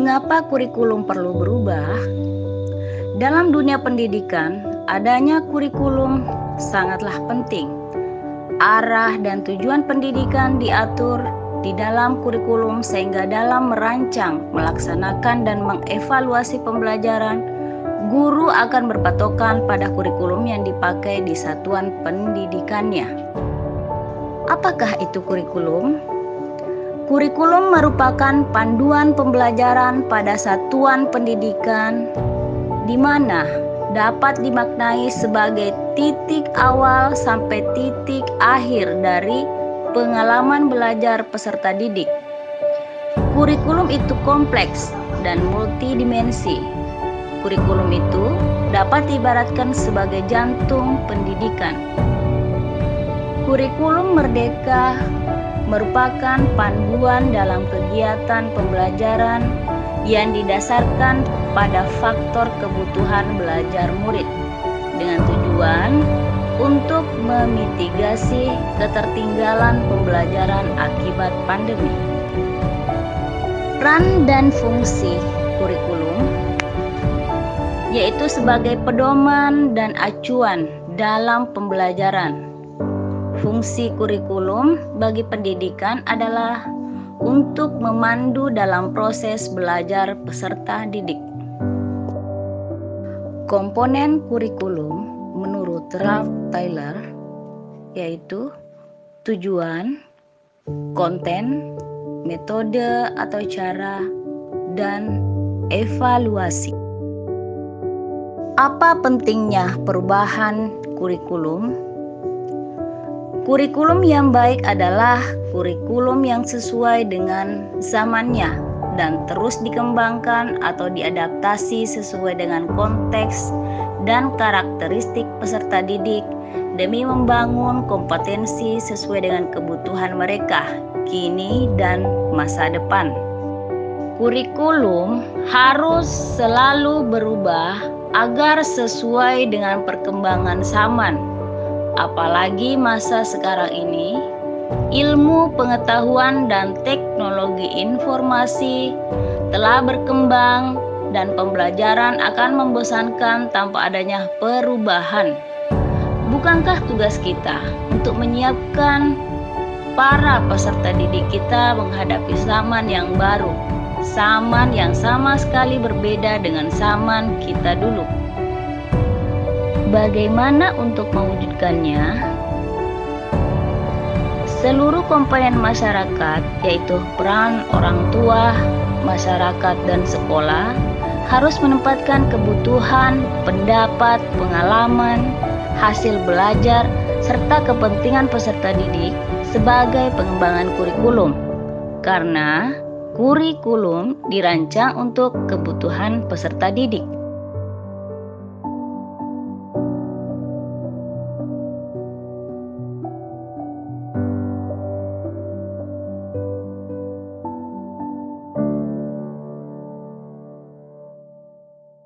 Mengapa kurikulum perlu berubah? Dalam dunia pendidikan, adanya kurikulum sangatlah penting. Arah dan tujuan pendidikan diatur di dalam kurikulum sehingga dalam merancang, melaksanakan, dan mengevaluasi pembelajaran, guru akan berpatokan pada kurikulum yang dipakai di satuan pendidikannya. Apakah itu kurikulum? Kurikulum merupakan panduan pembelajaran pada satuan pendidikan di mana dapat dimaknai sebagai titik awal sampai titik akhir dari pengalaman belajar peserta didik. Kurikulum itu kompleks dan multidimensi. Kurikulum itu dapat diibaratkan sebagai jantung pendidikan. Kurikulum merdeka merupakan panduan dalam kegiatan pembelajaran yang didasarkan pada faktor kebutuhan belajar murid dengan tujuan untuk memitigasi ketertinggalan pembelajaran akibat pandemi. Peran dan fungsi kurikulum yaitu sebagai pedoman dan acuan dalam pembelajaran. Fungsi kurikulum bagi pendidikan adalah untuk memandu dalam proses belajar peserta didik. Komponen kurikulum menurut Ralph Taylor yaitu tujuan, konten, metode atau cara, dan evaluasi. Apa pentingnya perubahan kurikulum? Kurikulum yang baik adalah kurikulum yang sesuai dengan zamannya dan terus dikembangkan atau diadaptasi sesuai dengan konteks dan karakteristik peserta didik demi membangun kompetensi sesuai dengan kebutuhan mereka kini dan masa depan. Kurikulum harus selalu berubah agar sesuai dengan perkembangan zaman. Apalagi masa sekarang ini, ilmu pengetahuan dan teknologi informasi telah berkembang dan pembelajaran akan membosankan tanpa adanya perubahan. Bukankah tugas kita untuk menyiapkan para peserta didik kita menghadapi zaman yang baru, zaman yang sama sekali berbeda dengan zaman kita dulu? Bagaimana untuk mewujudkannya? Seluruh komponen masyarakat, yaitu peran orang tua, masyarakat, dan sekolah, harus menempatkan kebutuhan, pendapat, pengalaman, hasil belajar, serta kepentingan peserta didik sebagai pengembangan kurikulum. Karena kurikulum dirancang untuk kebutuhan peserta didik.